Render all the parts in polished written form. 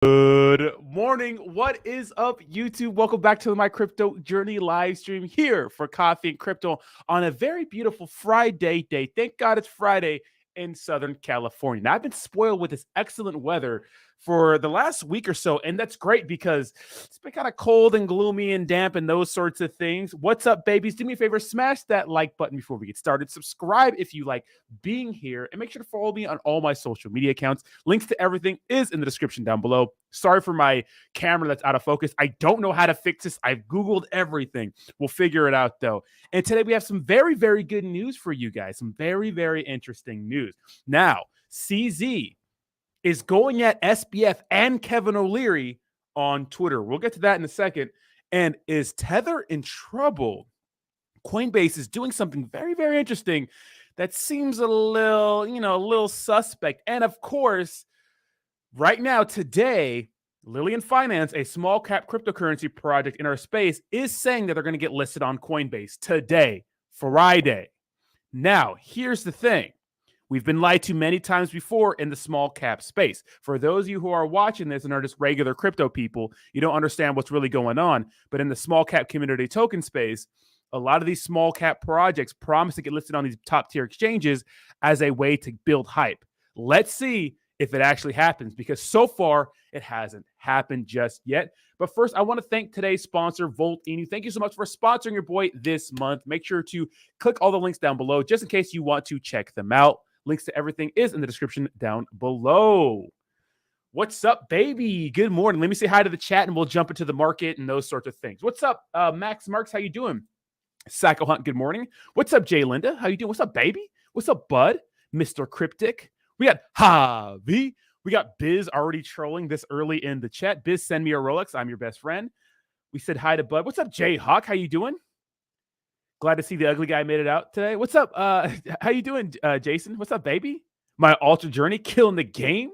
Good morning. What is up, YouTube? Welcome back to my crypto journey live stream here for Coffee and Crypto on a very beautiful Friday day. Thank God it's Friday in Southern California. Now, I've been spoiled with this excellent weather for the last week or so, and that's great because it's been kind of cold and gloomy and damp and those sorts of things. What's up, babies? Do me a favor, smash that like button before we get started. Subscribe if you like being here, and make sure to follow me on all my social media accounts. Links to everything is in the description down below. Sorry for my camera that's out of focus. I don't know how to fix this. I've Googled everything. We'll figure it out, though. And today we have some very, very good news for you guys. Some very, very interesting news. Now, CZ is going at SBF and Kevin O'Leary on Twitter. We'll get to that in a second. And is Tether in trouble? Coinbase is doing something very, very interesting that seems a little suspect. And of course, right now, today, Lillian Finance, a small cap cryptocurrency project in our space, is saying that they're going to get listed on Coinbase today, Friday. Now, here's the thing. We've been lied to many times before in the small cap space. For those of you who are watching this and are just regular crypto people, you don't understand what's really going on. But in the small cap community token space, a lot of these small cap projects promise to get listed on these top tier exchanges as a way to build hype. Let's see if it actually happens, because so far it hasn't happened just yet. But first, I want to thank today's sponsor, Volt Inu. Thank you so much for sponsoring your boy this month. Make sure to click all the links down below just in case you want to check them out. Links to everything is in the description down below. What's up, baby? Good morning. Let me say hi to the chat and we'll jump into the market and those sorts of things. What's up, Max Marks? How you doing? Sacco Hunt, good morning. What's up, Jay Linda? How you doing? What's up, baby? What's up, bud? Mr. Cryptic. We got Javi. We got Biz already trolling this early in the chat. Biz, send me a Rolex. I'm your best friend. We said hi to Bud. What's up, Jay Hawk? How you doing? Glad to see the ugly guy made it out today. What's up? How you doing, Jason? What's up, baby? My Ultra Journey killing the game.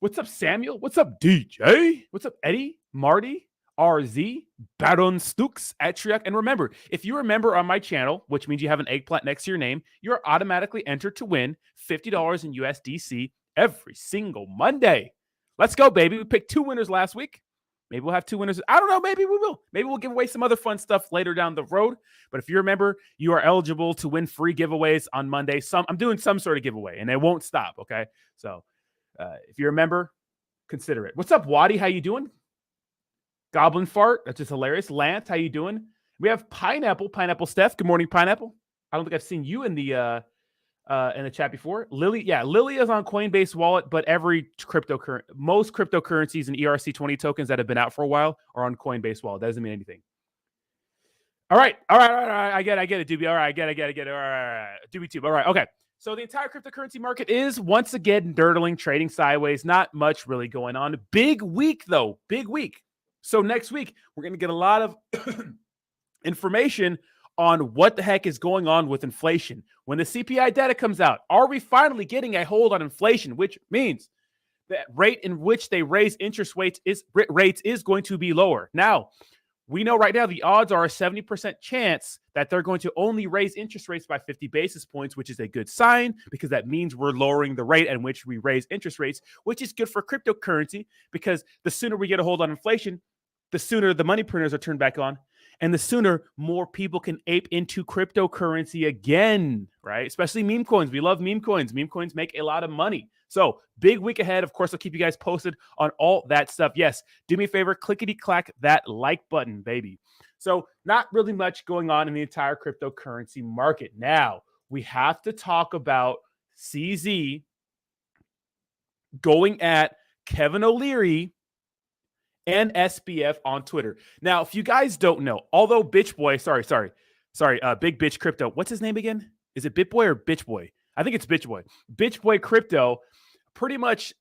What's up, Samuel? What's up, DJ? What's up, Eddie? Marty? RZ? Baron Stux? Atriak? And remember, if you're a member on my channel, which means you have an eggplant next to your name, you're automatically entered to win $50 in USDC every single Monday. Let's go, baby. We picked 2 winners last week. Maybe we'll have 2 winners. I don't know. Maybe we will. Maybe we'll give away some other fun stuff later down the road. But if you're a member, you are eligible to win free giveaways on Monday. I'm doing some sort of giveaway, and it won't stop, okay? So if you're a member, consider it. What's up, Waddy? How you doing? Goblin Fart. That's just hilarious. Lance, how you doing? We have Pineapple. Pineapple Steph. Good morning, Pineapple. I don't think I've seen you in the chat before. Lilly, yeah, Lilly is on Coinbase Wallet, but most cryptocurrencies and ERC20 tokens that have been out for a while are on Coinbase Wallet. That doesn't mean anything. All right. I get it, Doobie. All right, I get it. All right. Doobie Tube. All right, okay. So the entire cryptocurrency market is once again dirtling, trading sideways. Not much really going on. Big week, though. Big week. So next week, we're going to get a lot of information on what the heck is going on with inflation. When the CPI data comes out, are we finally getting a hold on inflation, which means that rate in which they raise interest rates is going to be lower. Now, we know right now the odds are a 70% chance that they're going to only raise interest rates by 50 basis points, which is a good sign because that means we're lowering the rate at which we raise interest rates, which is good for cryptocurrency because the sooner we get a hold on inflation, the sooner the money printers are turned back on, and the sooner more people can ape into cryptocurrency again, right? Especially meme coins. We love meme coins. Meme coins make a lot of money. So big week ahead. Of course, I'll keep you guys posted on all that stuff. Yes, do me a favor, clickety-clack that like button, baby. So not really much going on in the entire cryptocurrency market. Now, we have to talk about CZ going at Kevin O'Leary and SBF on Twitter. Now, if you guys don't know, although Big Bitch Crypto, what's his name again? Is it BitBoy or Bitch Boy? I think it's Bitch Boy. Bitch Boy Crypto pretty much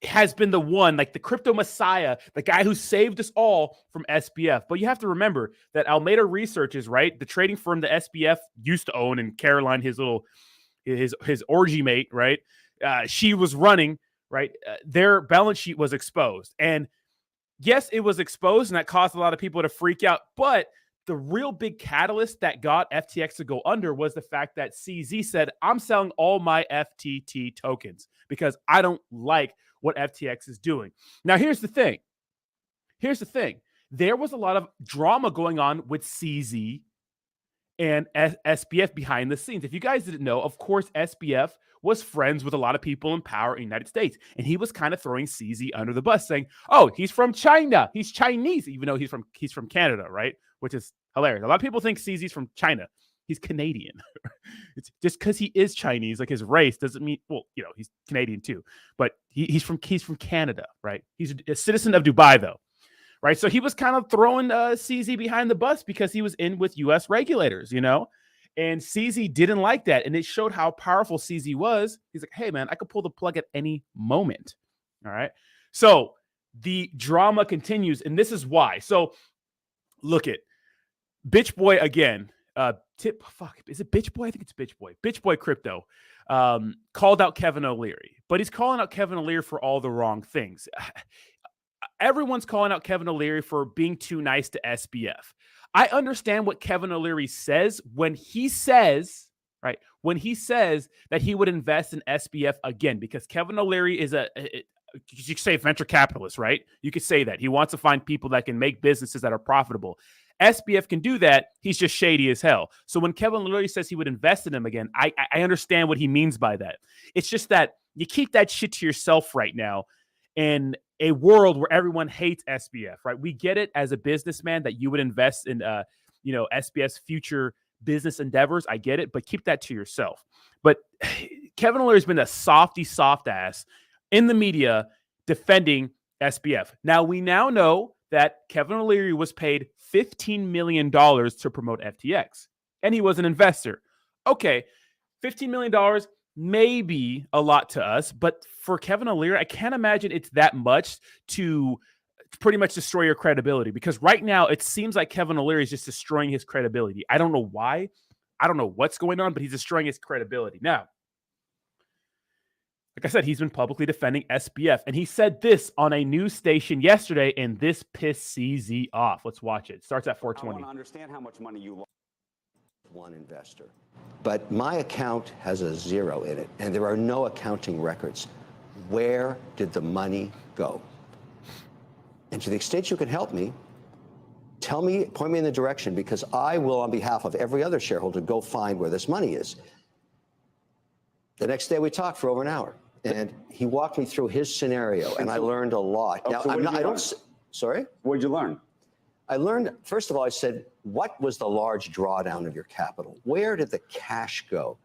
has been the one, like the crypto messiah, the guy who saved us all from SBF. But you have to remember that Alameda Research, right? The trading firm that SBF used to own, and Caroline, his orgy mate, right? She was running, right? Their balance sheet was exposed. And yes, it was exposed, and that caused a lot of people to freak out. But the real big catalyst that got FTX to go under was the fact that CZ said, I'm selling all my FTT tokens because I don't like what FTX is doing. Now, here's the thing. There was a lot of drama going on with CZ and SBF behind the scenes. If you guys didn't know, of course, SBF was friends with a lot of people in power in the United States. And he was kind of throwing CZ under the bus, saying, oh, he's from China. He's Chinese, even though he's from Canada, right? Which is hilarious. A lot of people think CZ's from China. He's Canadian. It's just because he is Chinese, like his race doesn't mean, well, he's Canadian too. But he's from Canada, right? He's a citizen of Dubai, though. Right. So he was kind of throwing CZ behind the bus because he was in with U.S. regulators, and CZ didn't like that. And it showed how powerful CZ was. He's like, hey, man, I could pull the plug at any moment. All right. So the drama continues. And this is why. So look at Bitch Boy again. Is it Bitch Boy? I think it's Bitch Boy. Bitch Boy Crypto called out Kevin O'Leary, but he's calling out Kevin O'Leary for all the wrong things. Everyone's calling out Kevin O'Leary for being too nice to SBF. I understand what Kevin O'Leary says when he says that he would invest in SBF again, because Kevin O'Leary is you could say venture capitalist, right? You could say that. He wants to find people that can make businesses that are profitable. SBF can do that. He's just shady as hell. So when Kevin O'Leary says he would invest in him again, I understand what he means by that. It's just that you keep that shit to yourself right now in a world where everyone hates SBF, right? We get it as a businessman that you would invest in, SBF's future business endeavors. I get it, but keep that to yourself. But Kevin O'Leary's been a soft ass in the media defending SBF. Now, we now know that Kevin O'Leary was paid $15 million to promote FTX, and he was an investor. Okay, $15 million may be a lot to us, but for Kevin O'Leary, I can't imagine it's that much to pretty much destroy your credibility, because right now it seems like Kevin O'Leary is just destroying his credibility. I don't know why. I don't know what's going on, but he's destroying his credibility. Now, like I said, he's been publicly defending SBF, and he said this on a news station yesterday, and this pissed CZ off. Let's watch it. Starts at 4:20. I want to understand how much money you lost. One investor. But my account has a zero in it, and there are no accounting records. Where did the money go? And to the extent you can help me, tell me, point me in the direction, because I will, on behalf of every other shareholder, go find where this money is. The next day we talked for over an hour, and he walked me through his scenario, and I learned a lot. Now, so sorry? What did you learn? I learned, first of all, I said, what was the large drawdown of your capital? Where did the cash go?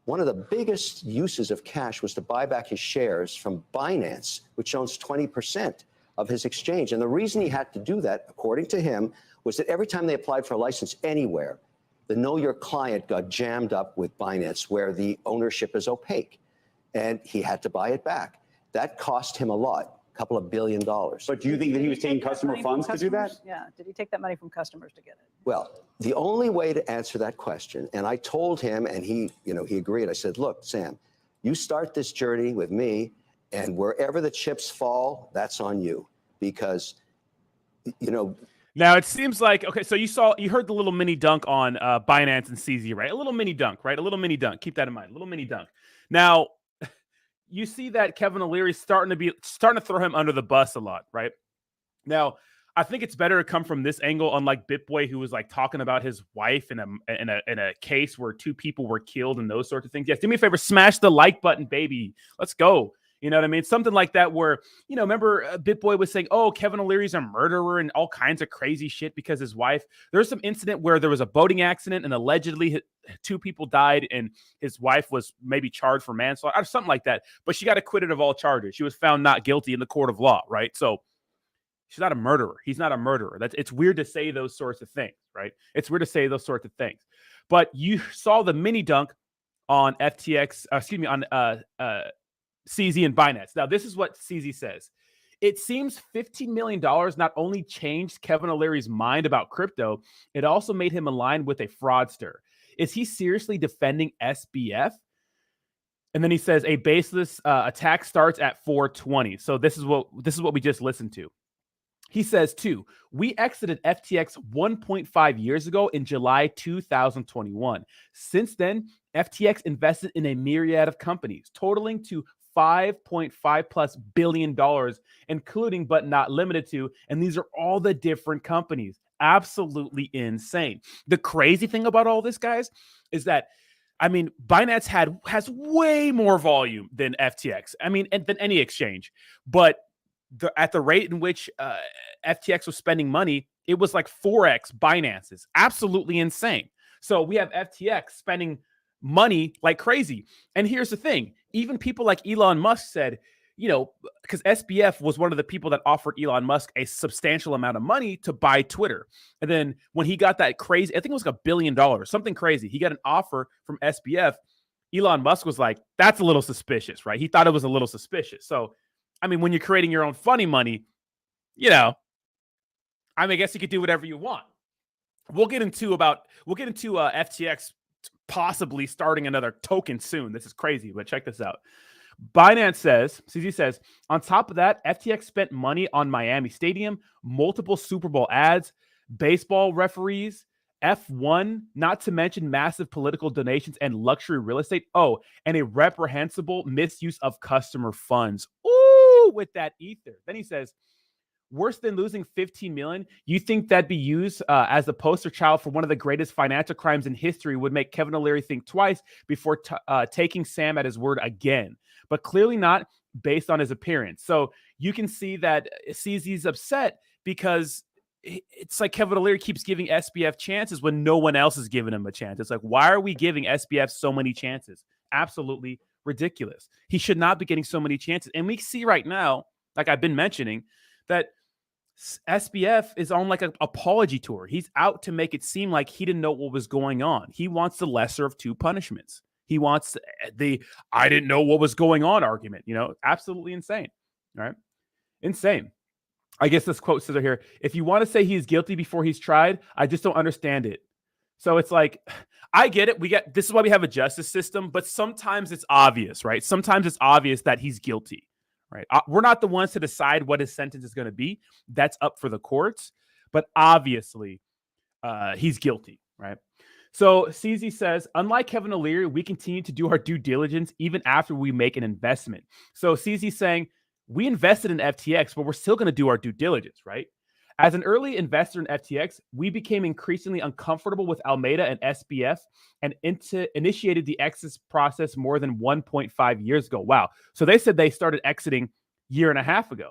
One of the biggest uses of cash was to buy back his shares from Binance, which owns 20% of his exchange. And the reason he had to do that, according to him, was that every time they applied for a license anywhere, the Know Your Client got jammed up with Binance, where the ownership is opaque. And he had to buy it back. That cost him a lot. Couple of $1 billion. But do you think that he was taking customer funds to do that? Yeah. Did he take that money from customers to get it? Well, the only way to answer that question, and I told him, and he agreed. I said, look, Sam, you start this journey with me, and wherever the chips fall, that's on you, because, Now it seems like, okay, so you heard the little mini dunk on Binance and CZ, right? A little mini dunk, right? A little mini dunk. Keep that in mind. A little mini dunk. Now, you see that Kevin O'Leary starting to throw him under the bus a lot, right? Now, I think it's better to come from this angle, unlike BitBoy, who was like talking about his wife in a case where 2 people were killed and those sorts of things. Yes, do me a favor, smash the like button, baby. Let's go. You know what I mean? Something like that where, remember BitBoy was saying, oh, Kevin O'Leary's a murderer and all kinds of crazy shit because his wife. There's some incident where there was a boating accident and allegedly 2 people died and his wife was maybe charged for manslaughter or something like that. But she got acquitted of all charges. She was found not guilty in the court of law, right? So she's not a murderer. He's not a murderer. It's weird to say those sorts of things, right? It's weird to say those sorts of things. But you saw the mini dunk on FTX, on CZ and Binance. Now, this is what CZ says. It seems $15 million not only changed Kevin O'Leary's mind about crypto, it also made him aligned with a fraudster. Is he seriously defending SBF? And then he says a baseless attack starts at 4:20. So this is what we just listened to. He says, too, we exited FTX 1.5 years ago in July 2021. Since then, FTX invested in a myriad of companies, totaling to $5.5+ billion, including but not limited to, and these are all the different companies. Absolutely insane. The crazy thing about all this, guys, is that Binance has way more volume than FTX. And than any exchange, but at the rate in which FTX was spending money, it was like 4x Binance's. Absolutely insane. So we have FTX spending money like crazy. And here's the thing. Even people like Elon Musk said, because SBF was one of the people that offered Elon Musk a substantial amount of money to buy Twitter. And then when he got that crazy, I think it was like $1 billion, something crazy. He got an offer from SBF. Elon Musk was like, that's a little suspicious, right? He thought it was a little suspicious. So, when you're creating your own funny money, I guess you could do whatever you want. We'll get into FTX possibly starting another token soon. This is crazy, but check this out. Binance says, CZ says, on top of that, FTX spent money on Miami Stadium, multiple Super Bowl ads, baseball referees, F1, not to mention massive political donations and luxury real estate. Oh, and a reprehensible misuse of customer funds. Ooh, with that ether. Then he says, worse than losing 15 million. You think that'd be used as the poster child for one of the greatest financial crimes in history would make Kevin O'Leary think twice before taking Sam at his word again. But clearly not based on his appearance. So you can see that CZ's upset because it's like Kevin O'Leary keeps giving SBF chances when no one else is giving him a chance. It's like, why are we giving SBF so many chances? Absolutely ridiculous. He should not be getting so many chances. And we see right now, like I've been mentioning, that SBF is on like an apology tour. He's out to make it seem like he didn't know what was going on. He wants the lesser of two punishments. He wants the I didn't know what was going on argument. Absolutely insane. All right. Insane. I guess this quote says here, if you want to say he's guilty before he's tried, I just don't understand it. So it's like, I get it. This is why we have a justice system, but sometimes it's obvious, right? Sometimes it's obvious that he's guilty, right? We're not the ones to decide what his sentence is going to be. That's up for the courts, but obviously he's guilty, right? So CZ says, unlike Kevin O'Leary, we continue to do our due diligence even after we make an investment. So CZ saying, we invested in FTX, but we're still going to do our due diligence, right? As an early investor in FTX, we became increasingly uncomfortable with Alameda and SBF and initiated the exit process more than 1.5 years ago. Wow. So they said they started exiting a year and a half ago.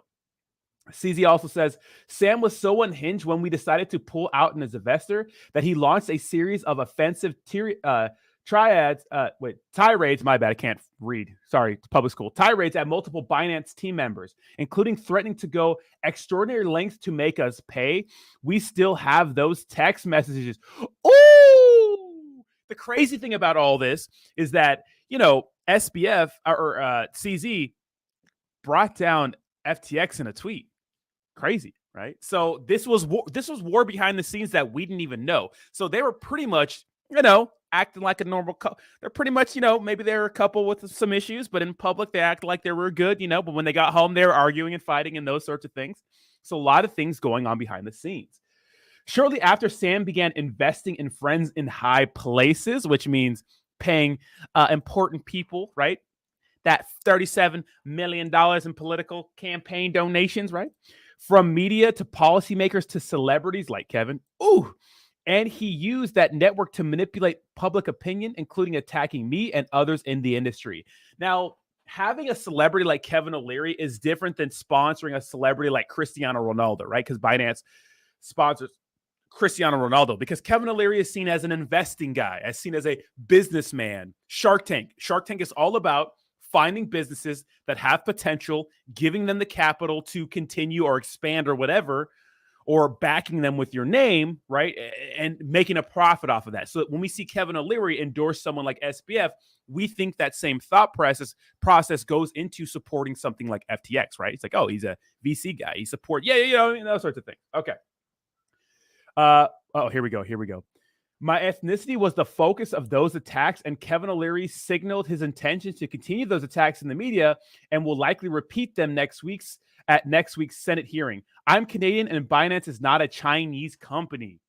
CZ also says, Sam was so unhinged when we decided to pull out as an investor that he launched a series of offensive tirades, my bad, I can't read. Sorry, it's public school. Tirades at multiple Binance team members, including threatening to go extraordinary lengths to make us pay. We still have those text messages. Ooh! The crazy thing about all this is that, SBF or CZ brought down FTX in a tweet. Crazy, right? So this was war behind the scenes that we didn't even know. So they were pretty much, acting like a normal couple. They're pretty much, maybe they're a couple with some issues, but in public they act like they were good, but when they got home, they were arguing and fighting and those sorts of things. So a lot of things going on behind the scenes. Shortly after Sam began investing in friends in high places, which means paying important people, right? That $37 million in political campaign donations, right? From media to policymakers to celebrities like Kevin. Ooh. And he used that network to manipulate public opinion, including attacking me and others in the industry. Now, having a celebrity like Kevin O'Leary is different than sponsoring a celebrity like Cristiano Ronaldo, right? Because Binance sponsors Cristiano Ronaldo because Kevin O'Leary is seen as an investing guy, as seen as a businessman. Shark Tank. Shark Tank is all about finding businesses that have potential, giving them the capital to continue or expand or whatever, or backing them with your name, right? And making a profit off of that. So when we see Kevin O'Leary endorse someone like SBF, we think that same thought process goes into supporting something like FTX, right? It's like, oh, he's a VC guy. He support, those sorts of things. Okay. Here we go. My ethnicity was the focus of those attacks, and Kevin O'Leary signaled his intention to continue those attacks in the media and will likely repeat them at next week's Senate hearing. I'm Canadian, and Binance is not a Chinese company.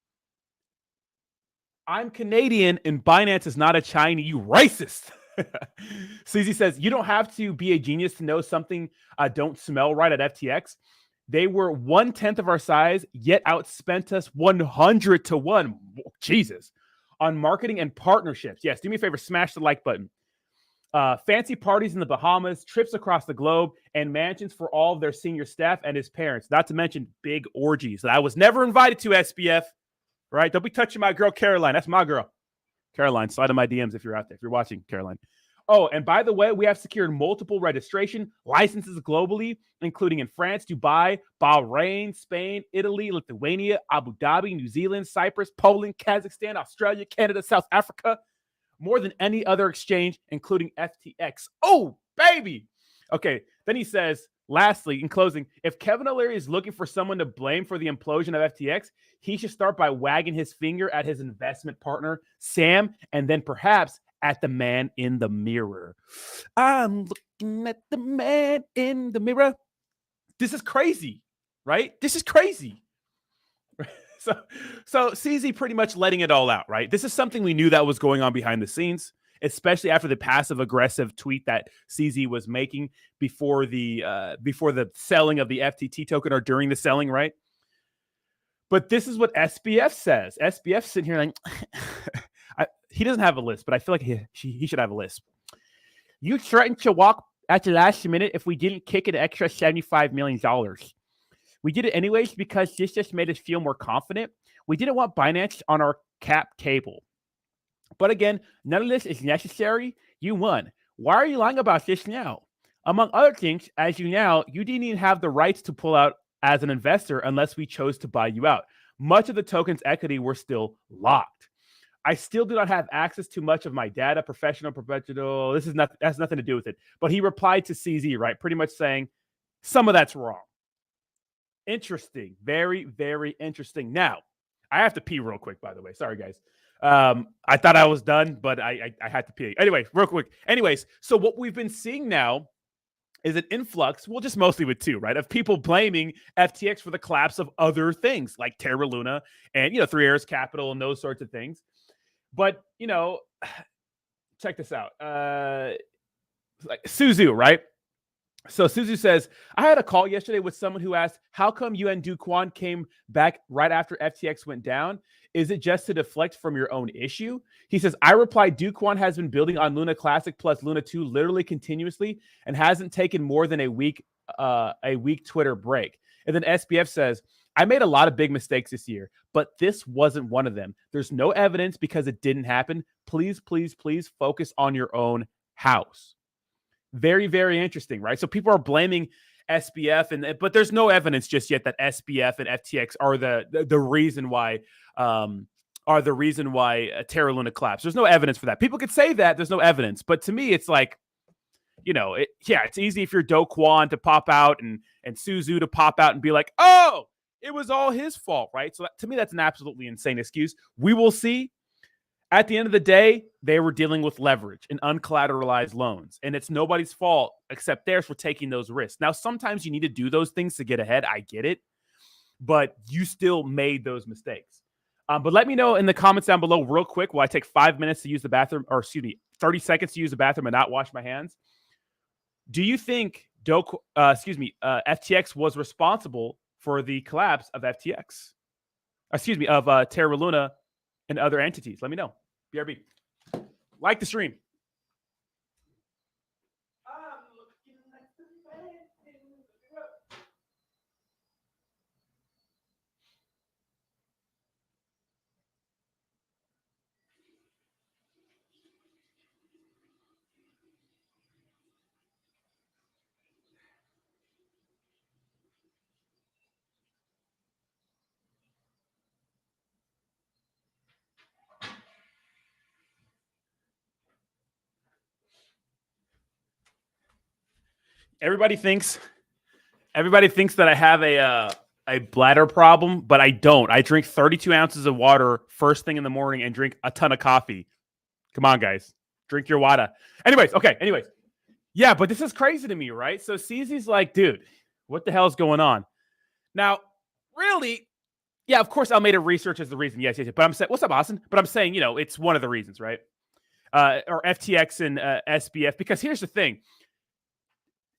I'm Canadian, and Binance is not a Chinese. You racist. CZ says, you don't have to be a genius to know something don't smell right at FTX. They were 1/10 of our size, yet outspent us 100 to 1. Jesus. On marketing and partnerships. Yes, do me a favor, smash the like button. Fancy parties in the Bahamas, trips across the globe, and mansions for all of their senior staff and his parents. Not to mention big orgies that I was never invited to, SBF. Right? Don't be touching my girl, Caroline. That's my girl. Caroline, slide in my DMs if you're out there, if you're watching, Caroline. Oh, and by the way, we have secured multiple registration licenses globally, including in France, Dubai, Bahrain, Spain, Italy, Lithuania, Abu Dhabi, New Zealand, Cyprus, Poland, Kazakhstan, Australia, Canada, South Africa. More than any other exchange, including FTX. Oh, baby. Okay, then he says, lastly, in closing, if Kevin O'Leary is looking for someone to blame for the implosion of FTX, he should start by wagging his finger at his investment partner, Sam, and then perhaps at the man in the mirror. I'm looking at the man in the mirror. This is crazy, right? This is crazy. So CZ pretty much letting it all out, right? This is something we knew that was going on behind the scenes, especially after the passive-aggressive tweet that CZ was making before the selling of the FTT token or during the selling, right? But this is what SBF says. SBF's sitting here like, he doesn't have a list, but I feel like he should have a list. You threatened to walk at the last minute if we didn't kick an extra $75 million. We did it anyways because this just made us feel more confident. We didn't want Binance on our cap table. But again, none of this is necessary. You won. Why are you lying about this now? Among other things, as you didn't even have the rights to pull out as an investor unless we chose to buy you out. Much of the token's equity were still locked. I still do not have access to much of my data, professional. This is not, has nothing to do with it. But he replied to CZ, right? Pretty much saying some of that's wrong. Interesting. Very, very interesting. Now, I have to pee real quick, by the way. Sorry, guys. I thought I was done, but I had to pee. Anyway, real quick. Anyways, so what we've been seeing now is an influx, well, just mostly with two, right, of people blaming FTX for the collapse of other things like Terra Luna and, Three Arrows Capital and those sorts of things. But, check this out. Like Suzu, right? So Suzu says, I had a call yesterday with someone who asked, how come you and Do Kwon came back right after FTX went down? Is it just to deflect from your own issue? He says, I replied, Do Kwon has been building on Luna Classic plus Luna 2 literally continuously and hasn't taken more than a week Twitter break. And then SBF says, I made a lot of big mistakes this year, but this wasn't one of them. There's no evidence because it didn't happen. Please, please, please focus on your own house. Very, very interesting, right? So people are blaming SBF, but there's no evidence just yet that SBF and FTX are the reason why Terra Luna collapsed. There's no evidence for that. People could say that there's no evidence, but to me, it's like, it's easy if you're Do Kwon to pop out and Suzu to pop out and be like, oh, it was all his fault, right? So to me, that's an absolutely insane excuse. We will see. At the end of the day, they were dealing with leverage and uncollateralized loans, and it's nobody's fault except theirs for taking those risks. Now, sometimes you need to do those things to get ahead. I get it, but you still made those mistakes. But let me know in the comments down below real quick while I take 5 minutes to use the bathroom, 30 seconds to use the bathroom and not wash my hands. Do you think FTX was responsible for the collapse of FTX? Of Terra Luna and other entities? Let me know. BRB. Like the stream. Everybody thinks that I have a bladder problem, but I don't. I drink 32 ounces of water first thing in the morning and drink a ton of coffee. Come on, guys. Drink your water. Anyways. Yeah, but this is crazy to me, right? So CZ's like, dude, what the hell is going on? Now, really, yeah, of course, Almeida Research is the reason. Yes. But I'm saying, what's up, Austin? But I'm saying, it's one of the reasons, right? or FTX and SBF, because here's the thing.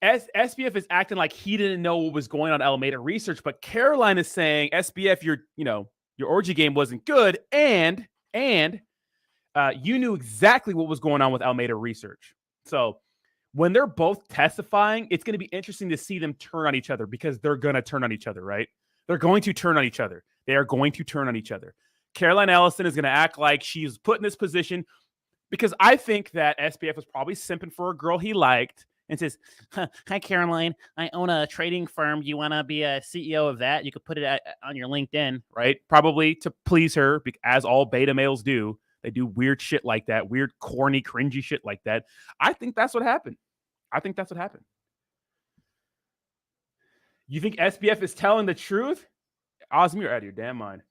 SBF is acting like he didn't know what was going on Alameda Research, but Caroline is saying, SBF, your orgy game wasn't good, and you knew exactly what was going on with Alameda Research. So when they're both testifying, it's going to be interesting to see them turn on each other, because they're going to turn on each other, right? They're going to turn on each other. They are going to turn on each other. Caroline Ellison is going to act like she's put in this position, because I think that SBF was probably simping for a girl he liked and says, hi, Caroline, I own a trading firm. You want to be a CEO of that? You could put it on your LinkedIn, right? Probably to please her, as all beta males do. They do weird shit like that, weird, corny, cringy shit like that. I think that's what happened. You think SBF is telling the truth? Ozzy, you're out of your damn mind.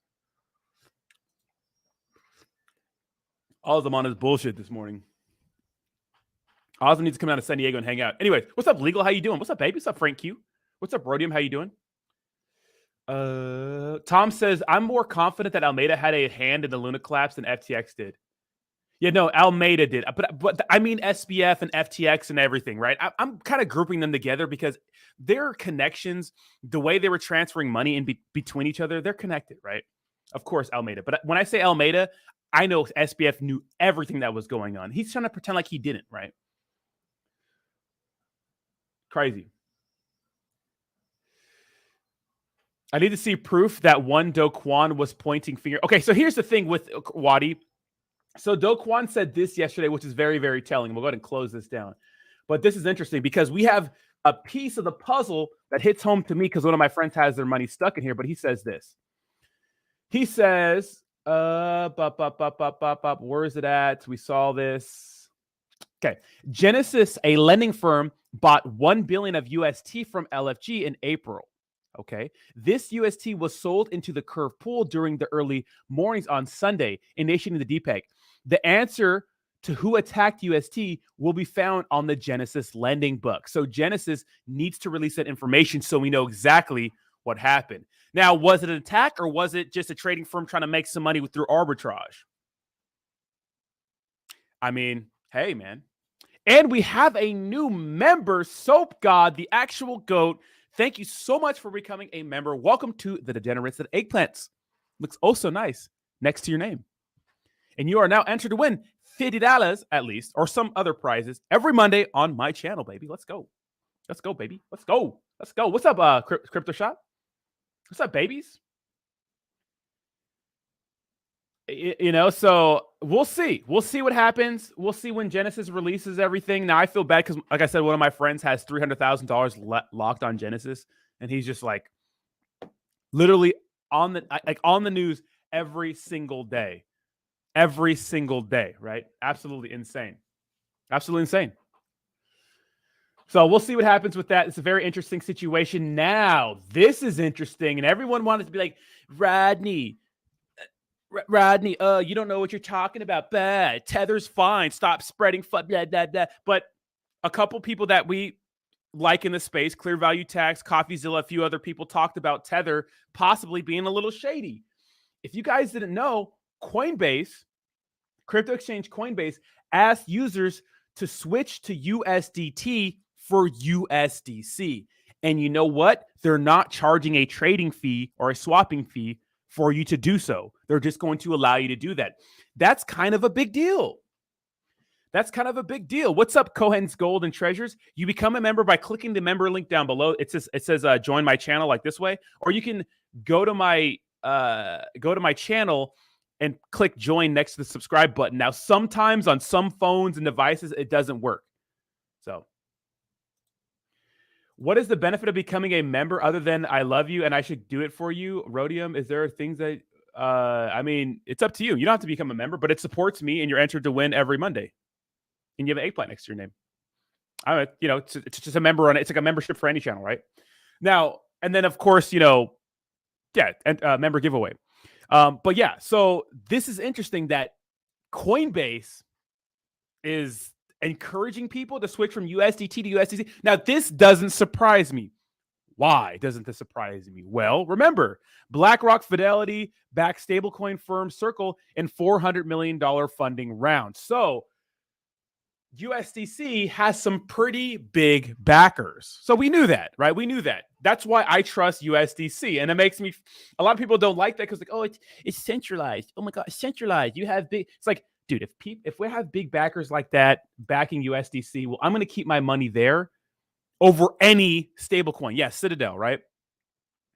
Oz, I'm on his bullshit this morning. Oz needs to come out of San Diego and hang out. Anyways, what's up, Legal? How you doing? What's up, baby? What's up, Frank Q? What's up, Rhodium? How you doing? Tom says, I'm more confident that Alameda had a hand in the Luna collapse than FTX did. Yeah, no, Alameda did. But I mean SBF and FTX and everything, right? I'm kind of grouping them together because their connections, the way they were transferring money in between each other, they're connected, right? Of course, Alameda. But when I say Alameda, I know SBF knew everything that was going on. He's trying to pretend like he didn't, right? Crazy. I need to see proof that one Do Kwon was pointing finger. Okay, so here's the thing with Wadi. So Do Kwon said this yesterday, which is very, very telling. We'll go ahead and close this down. But this is interesting because we have a piece of the puzzle that hits home to me because one of my friends has their money stuck in here. But he says this. He says, where is it at? We saw this. Okay. Genesis, a lending firm, bought $1 billion of UST from LFG in April. Okay. This UST was sold into the curve pool during the early mornings on Sunday, initiating the DPEG. The answer to who attacked UST will be found on the Genesis lending book. So Genesis needs to release that information so we know exactly what happened. Now, was it an attack or was it just a trading firm trying to make some money through arbitrage? I mean, hey, man. And we have a new member, Soap God, the actual GOAT. Thank you so much for becoming a member. Welcome to the Degenerates and Eggplants. Looks oh so nice next to your name. And you are now entered to win $50 at least, or some other prizes every Monday on my channel, baby. Let's go. Let's go, baby. Let's go. Let's go. What's up, Crypto Shop? What's up, babies? So we'll see. We'll see what happens. We'll see when Genesis releases everything. Now, I feel bad because, like I said, one of my friends has $300,000 locked on Genesis, and he's just like literally on the news every single day. Every single day, right? Absolutely insane. Absolutely insane. So we'll see what happens with that. It's a very interesting situation. Now, this is interesting, and everyone wanted to be like, Rodney, you don't know what you're talking about. Bad. Tether's fine. Stop spreading blah, blah, blah. But a couple people that we like in the space, Clear Value Tax, CoffeeZilla, a few other people talked about Tether possibly being a little shady. If you guys didn't know, Coinbase, crypto exchange Coinbase, asked users to switch to USDT for USDC. And you know what? They're not charging a trading fee or a swapping fee for you to do so. They're just going to allow you to do that. That's kind of a big deal. That's kind of a big deal. What's up, Cohen's Gold and Treasures? You become a member by clicking the member link down below. It says join my channel like this way, or you can go to my channel and click join next to the subscribe button. Now, sometimes on some phones and devices, it doesn't work. So what is the benefit of becoming a member other than I love you and I should do it for you? Rhodium, is there things that, I mean, it's up to you. You don't have to become a member, but it supports me and you're entered to win every Monday. And you have an eggplant next to your name. It's just a member on it. It's like a membership for any channel, right? Now, and then of course, member giveaway. But yeah, so this is interesting that Coinbase is encouraging people to switch from USDT to USDC. Now, this doesn't surprise me. Why doesn't this surprise me? Well, remember, BlackRock, Fidelity backed stablecoin firm Circle in $400 million funding round. So USDC has some pretty big backers. So we knew that, right? We knew that. That's why I trust USDC. And it makes me, a lot of people don't like that because like, oh, it's centralized. Oh my God, it's centralized. You have big, it's like, dude, if we have big backers like that backing USDC, well, I'm going to keep my money there over any stable coin. Yes, Citadel, right?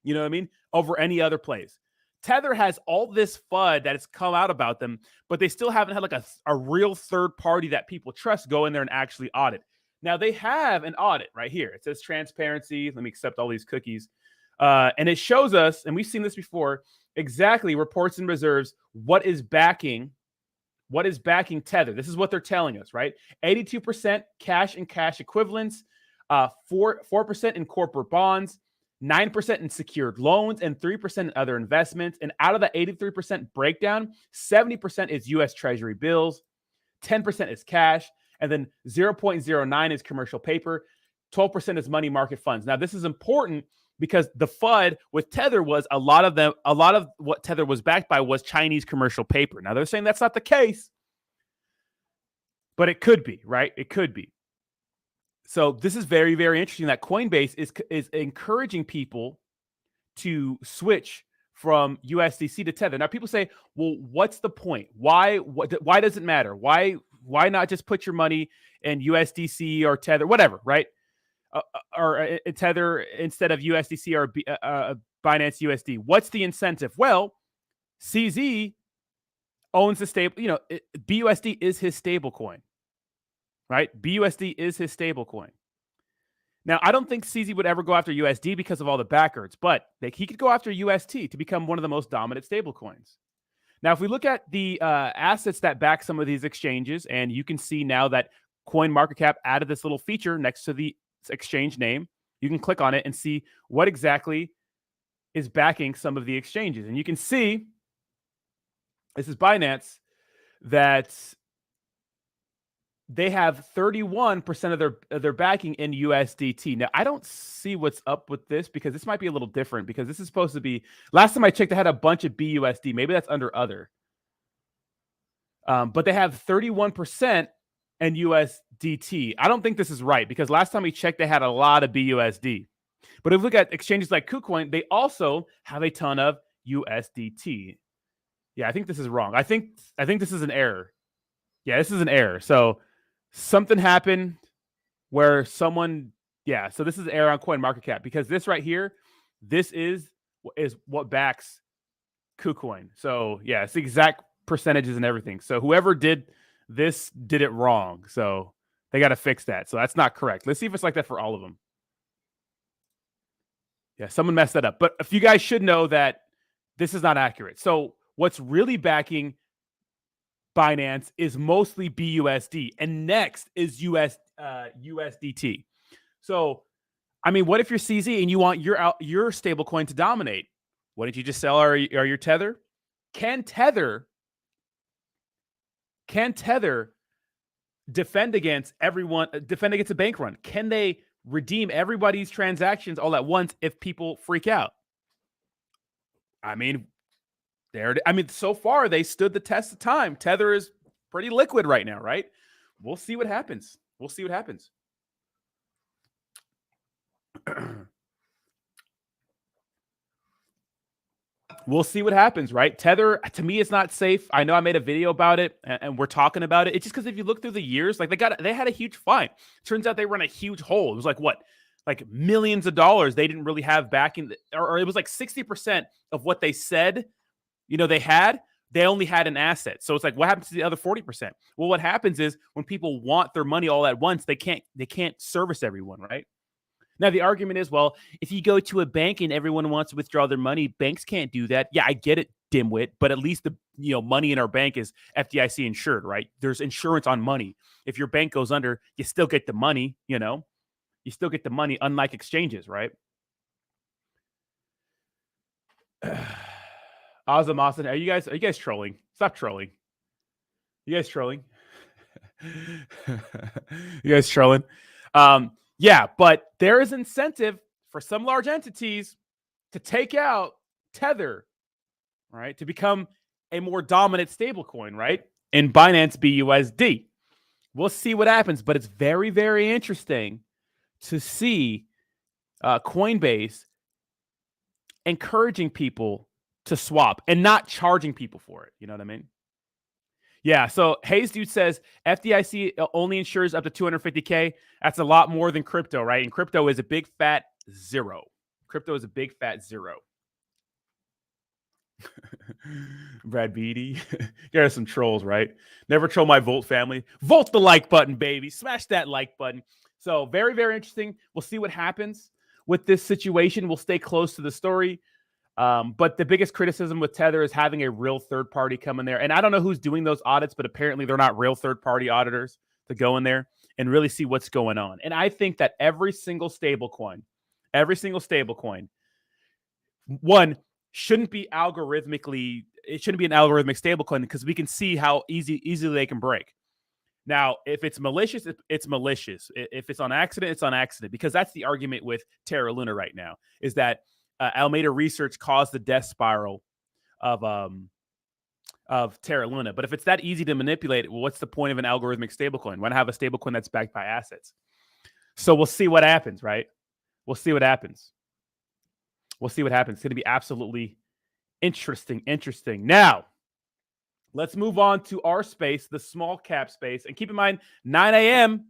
You know what I mean? Over any other place. Tether has all this FUD that has come out about them, but they still haven't had like a real third party that people trust go in there and actually audit. Now they have an audit right here. It says transparency. Let me accept all these cookies. And it shows us, and we've seen this before, exactly reports and reserves, what is backing Tether. This is what they're telling us, right? 82% cash and cash equivalents, 4% in corporate bonds, 9% in secured loans, and 3% in other investments. And out of the 83% breakdown, 70% is U.S. Treasury bills, 10% is cash, and then 0.09 is commercial paper, 12% is money market funds. Now, this is important because the FUD with Tether was a lot of what Tether was backed by was Chinese commercial paper. Now, they're saying that's not the case, but it could be, right? It could be. So this is very, very interesting that Coinbase is encouraging people to switch from USDC to Tether. Now people say, well, what's the point? Why does it matter? Why not just put your money in USDC or Tether, whatever, right? Or Tether instead of USDC or Binance USD. What's the incentive? Well, CZ owns the stable, BUSD is his stable coin. Right? BUSD is his stable coin. Now, I don't think CZ would ever go after USD because of all the backers, but he could go after UST to become one of the most dominant stable coins. Now, if we look at the assets that back some of these exchanges, and you can see now that CoinMarketCap added this little feature next to the exchange name, you can click on it and see what exactly is backing some of the exchanges. And you can see, this is Binance, that they have 31% of their backing in USDT. Now, I don't see what's up with this because this might be a little different because this is supposed to be, last time I checked, they had a bunch of BUSD. Maybe that's under other. But they have 31% in USDT. I don't think this is right because last time we checked, they had a lot of BUSD. But if we look at exchanges like KuCoin, they also have a ton of USDT. Yeah, I think this is wrong. I think this is an error. Yeah, this is an error. So something happened where someone, so this is an error on CoinMarketCap because this right here, this is what backs KuCoin. So yeah, it's the exact percentages and everything. So whoever did this did it wrong. So they got to fix that. So that's not correct. Let's see if it's like that for all of them. Yeah, someone messed that up. But if you guys should know that this is not accurate. So what's really backing Binance is mostly BUSD, and next is USDT. So, I mean, what if you're CZ and you want your stable coin to dominate? Why don't you just sell your Tether? Can Tether defend against everyone? Defend against a bank run? Can they redeem everybody's transactions all at once if people freak out? I mean, so far they stood the test of time. Tether is pretty liquid right now, right? We'll see what happens. We'll see what happens. We'll see what happens, right? Tether, to me, is not safe. I know I made a video about it, and we're talking about it. It's just because if you look through the years, like they had a huge fine. Turns out they run a huge hole. It was like what? Like millions of dollars they didn't really have backing, or it was like 60% of what they said they only had an asset. So it's like, what happens to the other 40%? Well, what happens is when people want their money all at once, they can't service everyone, right? Now, the argument is, well, if you go to a bank and everyone wants to withdraw their money, banks can't do that. Yeah, I get it, dimwit, but at least the money in our bank is FDIC insured, right? There's insurance on money. If your bank goes under, you still get the money, you still get the money, unlike exchanges, right? Awesome, Austin. Are you guys trolling? Stop trolling. You guys trolling? You guys trolling? Yeah, but there is incentive for some large entities to take out Tether, right? To become a more dominant stablecoin, right? In Binance BUSD. we'll see what happens. But it's very, very interesting to see Coinbase encouraging people to swap and not charging people for it. You know what I mean? Yeah. So Hayes Dude says FDIC only insures up to 250K. That's a lot more than crypto, right? And crypto is a big fat zero. Crypto is a big fat zero. Brad Beatty. There's some trolls, right? Never troll my Volt family. Volt the like button, baby. Smash that like button. So very, very interesting. We'll see what happens with this situation. We'll stay close to the story. But the biggest criticism with Tether is having a real third party come in there. And I don't know who's doing those audits, but apparently they're not real third party auditors to go in there and really see what's going on. And I think that every single stable coin, one, shouldn't be algorithmically, it shouldn't be an algorithmic stablecoin because we can see how easily they can break. Now, if it's malicious, it's malicious. If it's on accident, it's on accident, because that's the argument with Terra Luna right now, is that Alameda Research caused the death spiral of Terra Luna. But if it's that easy to manipulate, well, what's the point of an algorithmic stablecoin? Why not have a stablecoin that's backed by assets? So we'll see what happens, right? We'll see what happens. It's going to be absolutely interesting. Now, let's move on to our space, the small cap space. And keep in mind, 9 a.m.,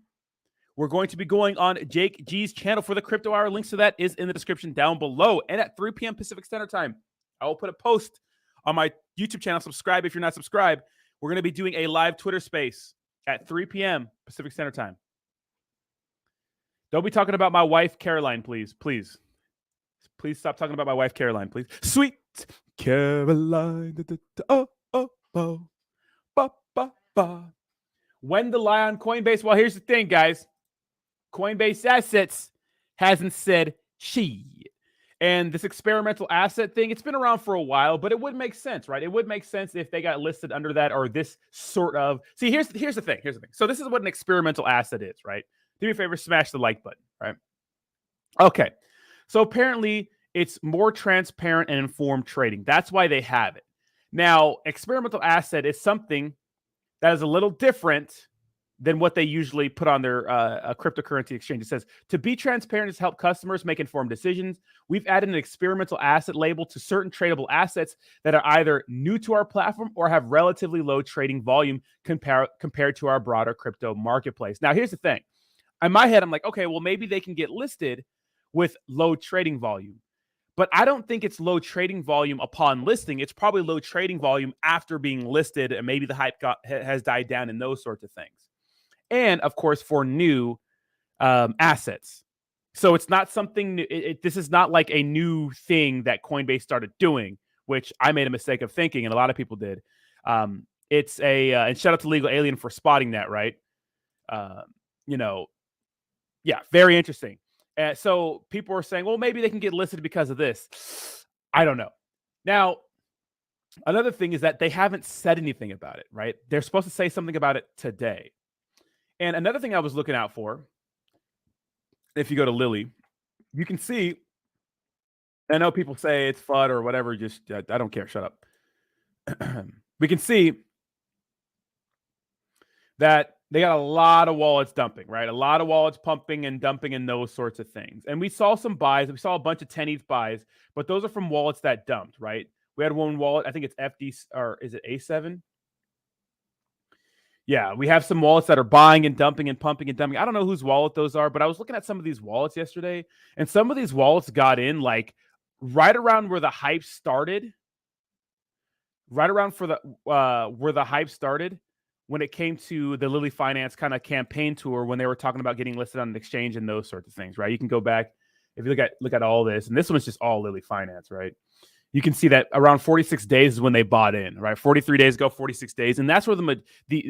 we're going to be going on Jake G's channel for the Crypto Hour. Links to that is in the description down below. And at 3 p.m. Pacific Standard Time, I will put a post on my YouTube channel. Subscribe if you're not subscribed. We're going to be doing a live Twitter space at 3 p.m. Pacific Standard Time. Don't be talking about my wife, Caroline, please. Please stop talking about my wife, Caroline, please. Sweet Caroline. When the lie on Coinbase? Well, here's the thing, guys. Coinbase Assets hasn't said shit. And this experimental asset thing, it's been around for a while, but it would make sense, right? It would make sense if they got listed under that, or this sort of. See, here's the thing. So this is what an experimental asset is, right? Do me a favor, smash the like button, right? Okay. So apparently it's more transparent and informed trading. That's why they have it. Now, experimental asset is something that is a little different than what they usually put on their cryptocurrency exchange. It says, to be transparent is help customers make informed decisions. We've added an experimental asset label to certain tradable assets that are either new to our platform or have relatively low trading volume compared to our broader crypto marketplace. Now, here's the thing. In my head, I'm like, okay, well, maybe they can get listed with low trading volume. But I don't think it's low trading volume upon listing. It's probably low trading volume after being listed, and maybe the hype has died down and those sorts of things. And, of course, for new assets. So it's not something new. This is not like a new thing that Coinbase started doing, which I made a mistake of thinking, and a lot of people did. It's and shout out to Legal Alien for spotting that, right? Yeah, very interesting. So people were saying, well, maybe they can get listed because of this. I don't know. Now, another thing is that they haven't said anything about it, right? They're supposed to say something about it today. And another thing I was looking out for, if you go to Lilly, you can see, I know people say it's FUD or whatever, just, I don't care, shut up. We can see that they got a lot of wallets dumping, right? A lot of wallets pumping and dumping and those sorts of things. And we saw some buys. We saw a bunch of 10 ETH buys, but those are from wallets that dumped, right? We had one wallet, I think it's FD, or is it A7? Yeah, we have some wallets that are buying and dumping and pumping and dumping. I don't know whose wallet those are, but I was looking at some of these wallets yesterday, and some of these wallets got in like right around where the hype started. Right around for the where the hype started, when it came to the Lilly Finance kind of campaign tour, when they were talking about getting listed on an exchange and those sorts of things, right? You can go back if you look at all this, and this one's just all Lilly Finance, right? You can see that around 46 days is when they bought in, right? 43 days ago, 46 days, and that's where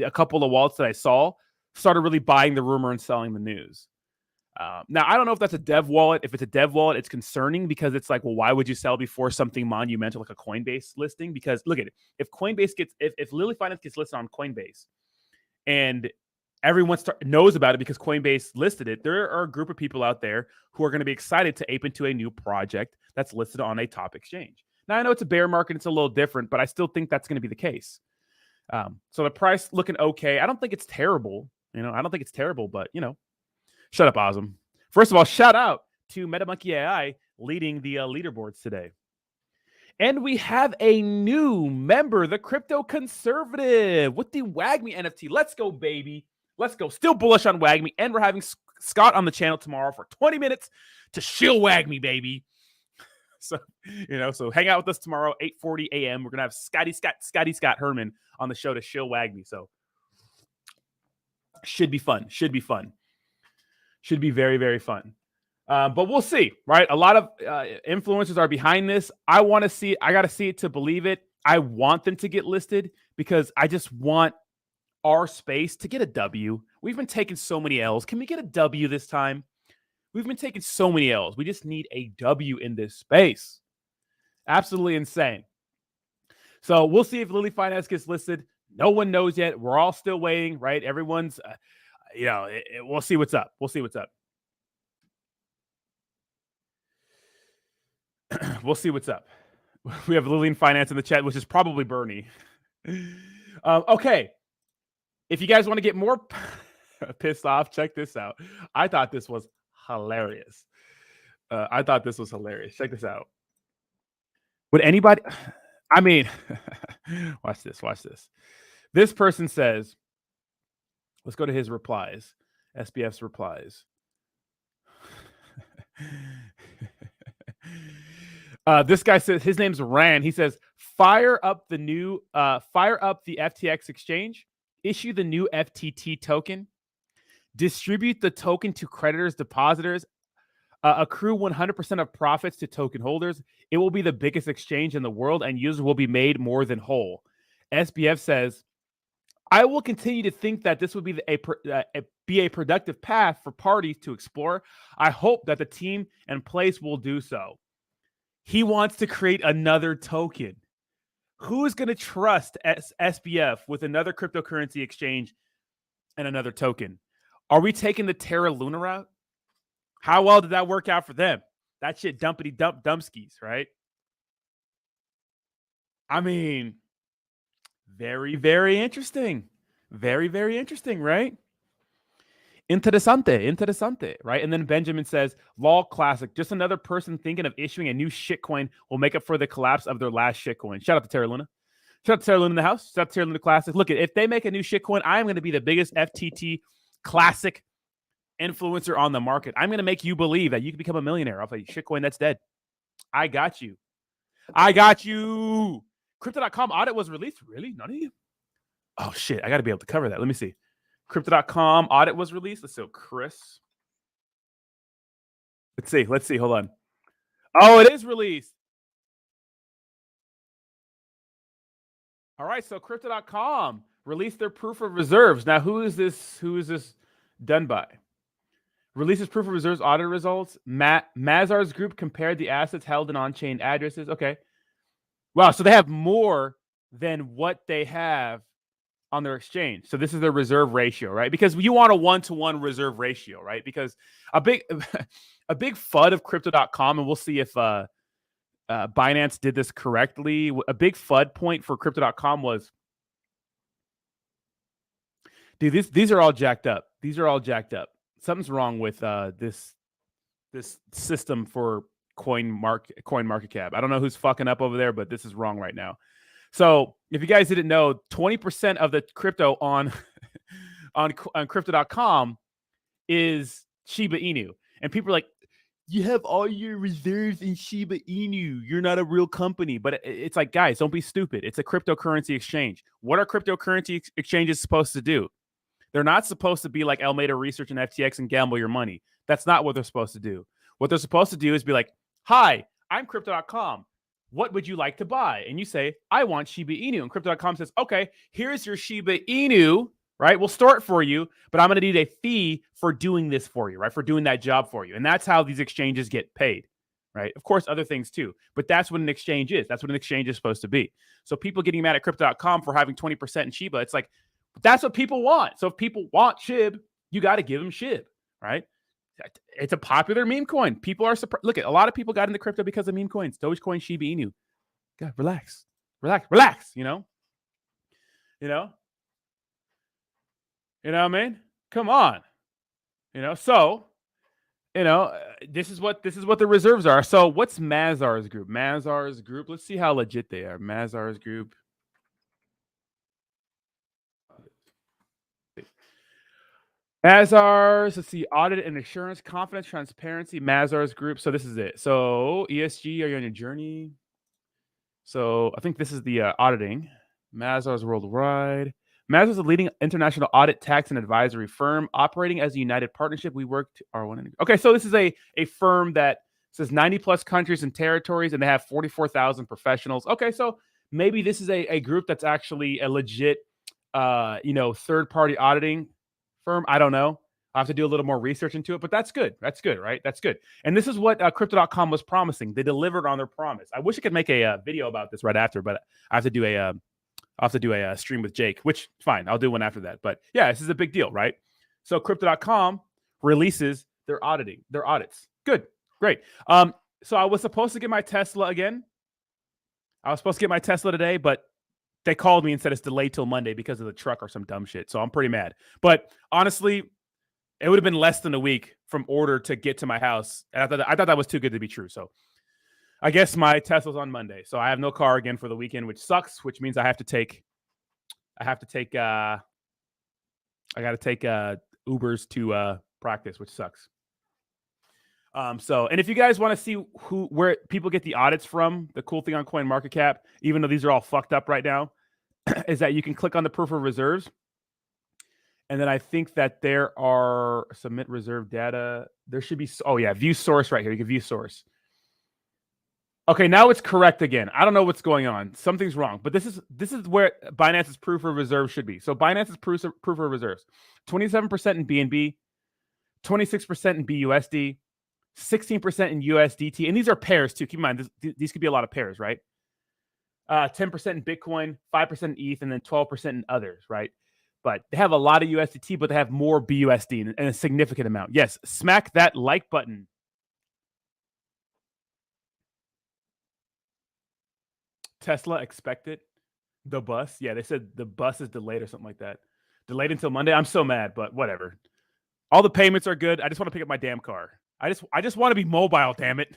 a couple of wallets that I saw started really buying the rumor and selling the news. Now, I don't know if that's a dev wallet. If it's a dev wallet, it's concerning because it's like, well, why would you sell before something monumental like a Coinbase listing? Because look at it. If Coinbase if Lilly Finance gets listed on Coinbase and everyone knows about it because Coinbase listed it, there are a group of people out there who are going to be excited to ape into a new project that's listed on a top exchange. Now, I know it's a bear market. It's a little different, but I still think that's going to be the case. So the price looking okay. I don't think it's terrible. You know, I don't think it's terrible, but you know, shut up, Ozm. First of all, shout out to MetaMonkey AI leading the leaderboards today. And we have a new member, the Crypto Conservative with the WAGME NFT. Let's go, baby. Let's go. Still bullish on WAGME. And we're having Scott on the channel tomorrow for 20 minutes to shill WAGME, baby. So, you know, so hang out with us tomorrow, 8:40 a.m. We're going to have Scotty Scott Herman on the show to shill WAGME. So should be fun. Should be fun. Should be very, very fun. But we'll see, right? A lot of influencers are behind this. I want to see, I got to see it to believe it. I want them to get listed because I just want our space to get a W. We've been taking so many L's. Can we get a W this time? We've been taking so many L's. We just need a W in this space. Absolutely insane. So we'll see if Lillian Finance gets listed. No one knows yet. We're all still waiting, right? Everyone's, you know, we'll see what's up. We'll see what's up. We'll see what's up. We have Lillian Finance in the chat, which is probably Bernie. Okay. If you guys want to get more pissed off, check this out. I thought this was hilarious. Check this out. Would anybody, I mean, watch this. This person says, let's go to his replies, SBF's replies. This guy says, his name's Rand. He says, fire up the FTX exchange, issue the new FTT token, distribute the token to creditors, depositors, accrue 100% of profits to token holders. It will be the biggest exchange in the world and users will be made more than whole. SBF says, I will continue to think that this would be a productive path for parties to explore. I hope that the team in place will do so. He wants to create another token. Who is going to trust SBF with another cryptocurrency exchange and another token? Are we taking the Terra Luna route? How well did that work out for them? That shit dumpity dumpskis, right? I mean, very, very interesting. Very, very interesting, right? Interessante, right? And then Benjamin says, lol, classic. Just another person thinking of issuing a new shitcoin will make up for the collapse of their last shitcoin. Shout out to Terra Luna. Shout out to Terra Luna in the house. Shout out to Terra Luna Classic. Look, if they make a new shitcoin, I'm going to be the biggest FTT classic influencer on the market. I'm going to make you believe that you can become a millionaire off a shitcoin that's dead. I got you. Crypto.com audit was released. Really? None of you? Oh, shit. I got to be able to cover that. Let me see. Crypto.com audit was released. Let's see. Chris. Let's see. Hold on. Oh, it is released. All right. So Crypto.com released their proof of reserves. Now, who is this done by? Releases proof of reserves audit results. Mazars Group compared the assets held in on-chain addresses. Okay. Wow. So they have more than what they have on their exchange. So this is their reserve ratio, right? Because you want a 1-to-1 reserve ratio, right? Because a big FUD of Crypto.com, and we'll see if Binance did this correctly. A big FUD point for Crypto.com was, dude, these are all jacked up. Something's wrong with this system for coin market cap. I don't know who's fucking up over there, but this is wrong right now. So if you guys didn't know, 20% of the crypto on Crypto.com is Shiba Inu. And people are like, you have all your reserves in Shiba Inu. You're not a real company. But it's like, guys, don't be stupid. It's a cryptocurrency exchange. What are cryptocurrency exchanges supposed to do? They're not supposed to be like Alameda Research and FTX and gamble your money. That's not what they're supposed to do. What they're supposed to do is be like, hi, I'm Crypto.com. What would you like to buy? And you say, I want Shiba Inu. And Crypto.com says, okay, here's your Shiba Inu, right? We'll store it for you, but I'm going to need a fee for doing this for you, right? For doing that job for you. And that's how these exchanges get paid, right? Of course, other things too, but that's what an exchange is. That's what an exchange is supposed to be. So people getting mad at Crypto.com for having 20% in Shiba, it's like, that's what people want. So if people want SHIB, you got to give them SHIB, right? It's a popular meme coin. People are surprised. Look, a lot of people got into crypto because of meme coins. Dogecoin, Shiba Inu. God, relax. You know what I mean? Come on. So, this is what the reserves are. So what's Mazar's group? Mazar's group. Let's see how legit they are. Mazar's group. Mazars, let's see, audit and assurance, confidence, transparency, Mazars group. So this is it. So ESG, are you on your journey? So I think this is the auditing. Mazars Worldwide. Mazars is a leading international audit, tax, and advisory firm operating as a united partnership. We work to R1. Okay, so this is a firm that says 90 plus countries and territories, and they have 44,000 professionals. Okay, so maybe this is a group that's actually a legit, third-party auditing firm. I don't know. I have to do a little more research into it, but that's good. That's good, right? That's good. And this is what Crypto.com was promising. They delivered on their promise. I wish I could make a video about this right after, but I have to do a stream with Jake, which fine, I'll do one after that. But yeah, this is a big deal, right? So Crypto.com releases their audits. Good, great. So I was supposed to get my Tesla again. I was supposed to get my Tesla today, but they called me and said it's delayed till Monday because of the truck or some dumb shit. So I'm pretty mad. But honestly, it would have been less than a week from order to get to my house. And I thought that was too good to be true. So I guess my Tesla's on Monday. So I have no car again for the weekend, which sucks, which means I got to take Ubers to practice, which sucks. And if you guys want to see where people get the audits from, the cool thing on CoinMarketCap, even though these are all fucked up right now, is that you can click on the proof of reserves. And then I think that there are submit reserve data. There should be, view source right here. You can view source. Okay, now it's correct again. I don't know what's going on. Something's wrong. But this is where Binance's proof of reserve should be. So Binance's proof of reserves, 27% in BNB, 26% in BUSD, 16% in USDT. And these are pairs too. Keep in mind, these could be a lot of pairs, right? 10% in Bitcoin, 5% in ETH, and then 12% in others, right? But they have a lot of USDT, but they have more BUSD and a significant amount. Yes, smack that like button. Tesla expected the bus. Yeah, they said the bus is delayed or something like that. Delayed until Monday. I'm so mad, but whatever. All the payments are good. I just want to pick up my damn car. I just want to be mobile, damn it.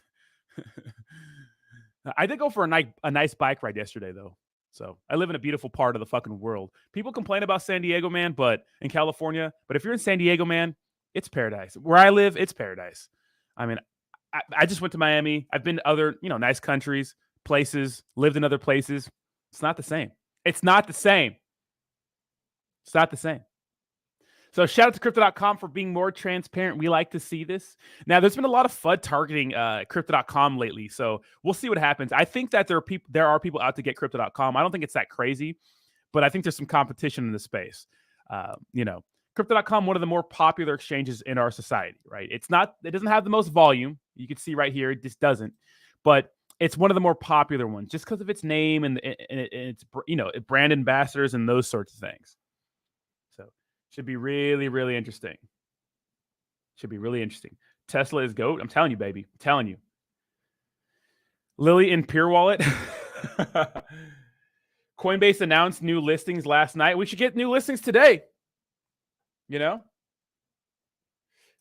I did go for a nice bike ride yesterday, though. So I live in a beautiful part of the fucking world. People complain about San Diego, man, but in California. But if you're in San Diego, man, it's paradise. Where I live, it's paradise. I mean, I just went to Miami. I've been to other, nice countries, places, lived in other places. It's not the same. It's not the same. It's not the same. So shout out to Crypto.com for being more transparent. We like to see this. Now, there's been a lot of FUD targeting Crypto.com lately, so we'll see what happens. I think that there are people out to get Crypto.com. I don't think it's that crazy, but I think there's some competition in the space. Crypto.com, one of the more popular exchanges in our society, right? It doesn't have the most volume. You can see right here, it just doesn't. But it's one of the more popular ones just because of its name and its brand ambassadors and those sorts of things. Should be really, really interesting. Should be really interesting. Tesla is GOAT. I'm telling you, baby. I'm telling you. Lilly in Pure Wallet. Coinbase announced new listings last night. We should get new listings today.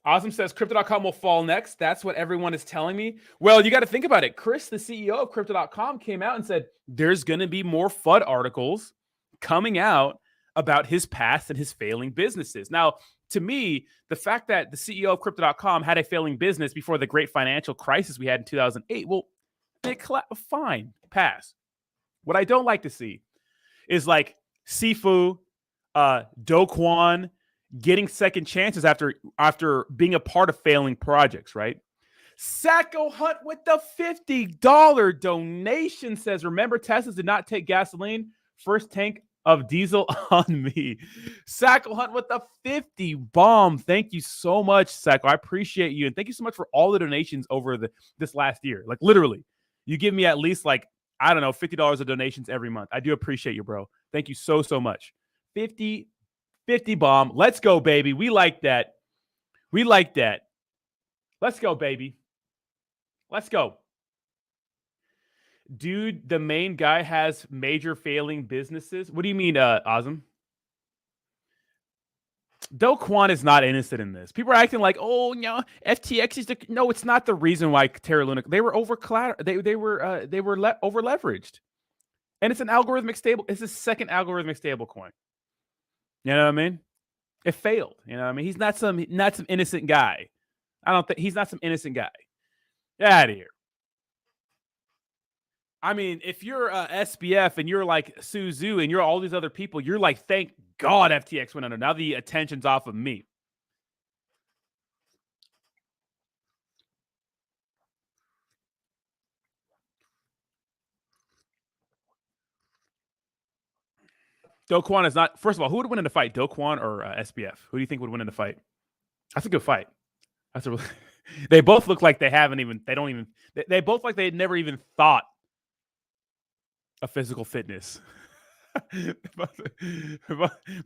Awesome says Crypto.com will fall next. That's what everyone is telling me. Well, you got to think about it. Chris, the CEO of Crypto.com, came out and said there's going to be more FUD articles coming out about his past and his failing businesses. Now, to me, the fact that the CEO of Crypto.com had a failing business before the great financial crisis we had in 2008, well, fine, pass. What I don't like to see is like Sifu, Do Kwon getting second chances after being a part of failing projects, right? Sacco Hunt with the $50 donation says, remember, Teslas did not take gasoline. First tank of diesel on me. Sacco Hunt with the 50 bomb. Thank you so much, Sacco. I appreciate you. And thank you so much for all the donations over this last year. Like literally, you give me at least $50 of donations every month. I do appreciate you, bro. Thank you so much. 50 bomb. Let's go, baby. We like that. We like that. Let's go, baby. Let's go. Dude, the main guy has major failing businesses. What do you mean, Azam? Do Kwon is not innocent in this. People are acting like, oh, FTX is no. It's not the reason why Terra Luna. They were over leveraged, and it's an algorithmic stable. It's the second algorithmic stable coin. You know what I mean? It failed. You know what I mean? He's not some innocent guy. I don't think he's not some innocent guy. Get out of here. I mean, if you're SBF and you're like Suzu and you're all these other people, you're like, thank God FTX went under. Now the attention's off of me. Do Kwon is not. First of all, who would win in the fight, Do Kwon or SBF? Who do you think would win in the fight? That's a good fight. They both look like they haven't even. They don't even. They both like they never even thought of physical fitness. They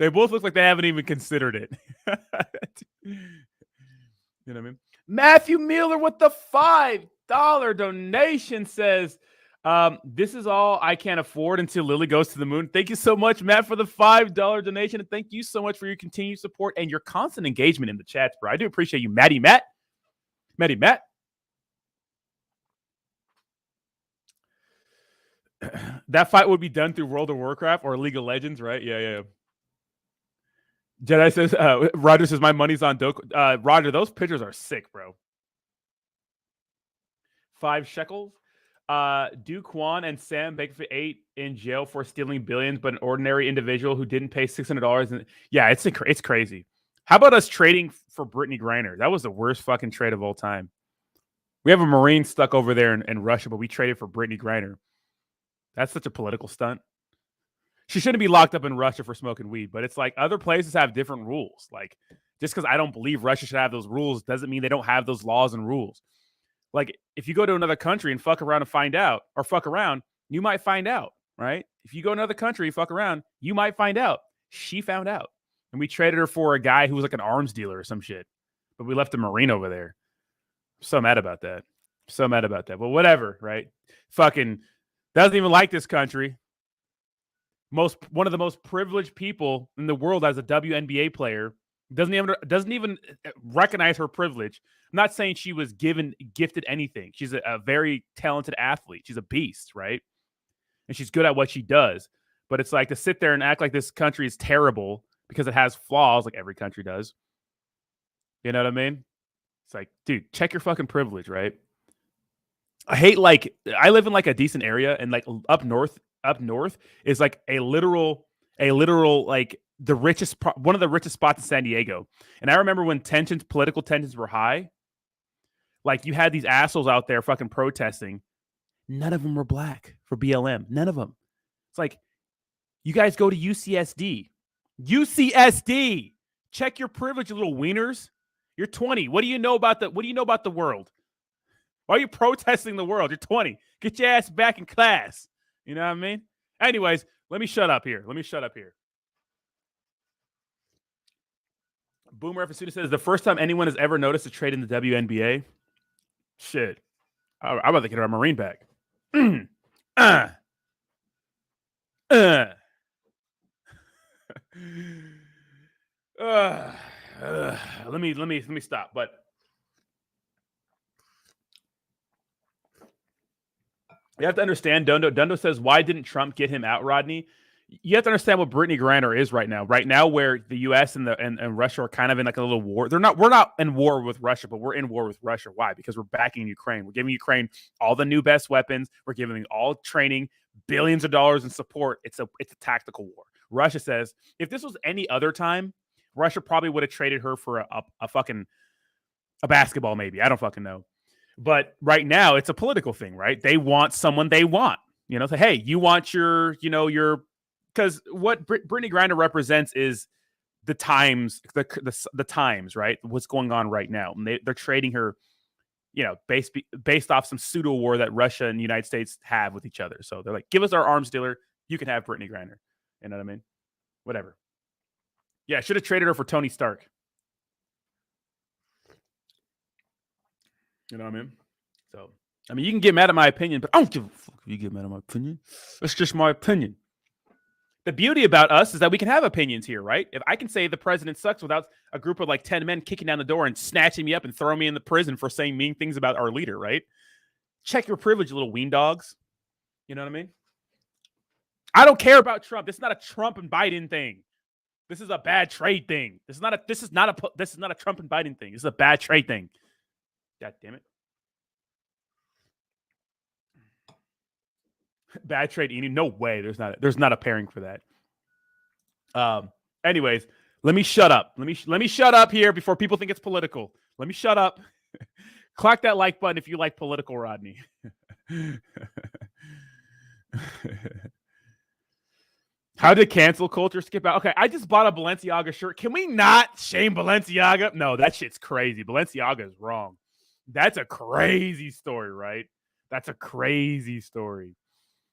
both look like they haven't even considered it. You know what I mean? Matthew Mueller with the $5 donation says, this is all I can't afford until Lilly goes to the moon. Thank you so much, Matt, for the $5 donation. And thank you so much for your continued support and your constant engagement in the chats, bro. I do appreciate you, Matty Matt. That fight would be done through World of Warcraft or League of Legends, right? Yeah. Jedi says, Roger says, my money's on Doke. Roger, those pictures are sick, bro. 5 shekels. Do Kwon and Sam Bankman-Fried in jail for stealing billions, but an ordinary individual who didn't pay $600. And yeah, it's crazy. How about us trading for Brittany Griner? That was the worst fucking trade of all time. We have a Marine stuck over there in Russia, but we traded for Brittany Griner. That's such a political stunt. She shouldn't be locked up in Russia for smoking weed, but it's like other places have different rules. Like, just because I don't believe Russia should have those rules doesn't mean they don't have those laws and rules. Like, if you go to another country and fuck around and find out, or fuck around, you might find out, right? If you go to another country and fuck around, you might find out. She found out. And we traded her for a guy who was like an arms dealer or some shit. But we left a Marine over there. I'm so mad about that. But whatever, right? Fucking doesn't even like this country. One of the most privileged people in the world as a WNBA player doesn't even recognize her privilege. I'm not saying she was gifted anything. She's a very talented athlete. She's a beast, right? And she's good at what she does. But it's like to sit there and act like this country is terrible because it has flaws, like every country does. You know what I mean? It's like, dude, check your fucking privilege, right? I live in like a decent area, and like up north is like a literal like the richest one of the richest spots in San Diego. And I remember when political tensions were high, like you had these assholes out there fucking protesting. None of them were black for BLM. None of them. It's like, you guys go to UCSD. Check your privilege, you little wieners. You're 20. What do you know about the world? Why are you protesting the world? You're 20. Get your ass back in class. You know what I mean? Anyways, let me shut up here. Boomer F. Student says, the first time anyone has ever noticed a trade in the WNBA. Shit. I'm about to get our Marine back. Let me stop. But you have to understand, Dundo says, why didn't Trump get him out, Rodney? You have to understand what Brittany Griner is right now. Right now, where the U.S. and Russia are kind of in like a little war. We're not in war with Russia, but we're in war with Russia. Why? Because we're backing Ukraine. We're giving Ukraine all the new best weapons. We're giving them all training, billions of dollars in support. It's a tactical war. Russia says if this was any other time, Russia probably would have traded her for a fucking basketball, maybe. I don't fucking know. But right now, it's a political thing, right? They want someone they want. Say, hey, you want your because what Brittany Griner represents is the times, the times, right? What's going on right now, and they're trading her, based off some pseudo war that Russia and the United States have with each other. So they're like, give us our arms dealer, you can have Brittany Griner. You know what I mean? Whatever. Yeah, should have traded her for Tony Stark. You know what I mean? So, you can get mad at my opinion, but I don't give a fuck if you get mad at my opinion. That's just my opinion. The beauty about us is that we can have opinions here, right? If I can say the president sucks without a group of like 10 men kicking down the door and snatching me up and throwing me in the prison for saying mean things about our leader, right? Check your privilege, little ween dogs. You know what I mean? I don't care about Trump. This is not a Trump and Biden thing. This is a bad trade thing. This is not a Trump and Biden thing. This is a bad trade thing. God damn it. Bad trade, Enu. No way. There's not a pairing for that. Anyways, let me shut up. Let me shut up here before people think it's political. Let me shut up. Clack that like button if you like political, Rodney. How did cancel culture skip out? Okay, I just bought a Balenciaga shirt. Can we not shame Balenciaga? No, that shit's crazy. Balenciaga is wrong. That's a crazy story, right? That's a crazy story.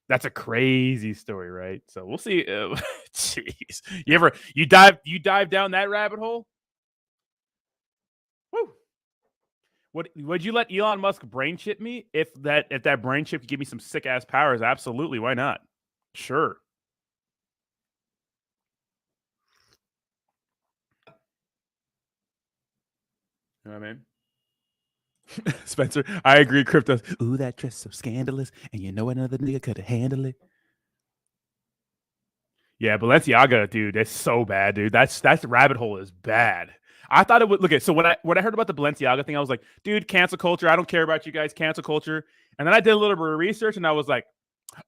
Right? So we'll see. Jeez, you dive down that rabbit hole? Woo! Would you let Elon Musk brain chip me if that brain chip could give me some sick ass powers? Absolutely, why not? Sure. You know what I mean? Spencer, I agree. Crypto. Ooh, that dress so scandalous. And you know another nigga could have handled it. Yeah, Balenciaga, dude, that's so bad, dude. That's rabbit hole is bad. I thought it would look at so when I heard about the Balenciaga thing, I was like, dude, cancel culture. I don't care about you guys, cancel culture. And then I did a little bit of research and I was like,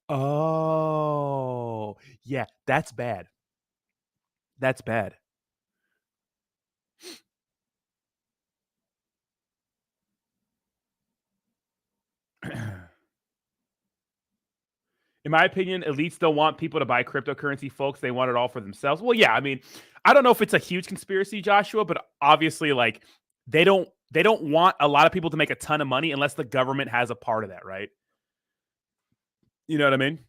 oh, yeah, that's bad. That's bad. In my opinion, elites don't want people to buy cryptocurrency, folks. They want it all for themselves. Well, yeah, I mean, I don't know if it's a huge conspiracy, Joshua, but obviously, like, they don't want a lot of people to make a ton of money unless the government has a part of that, right? You know what I mean?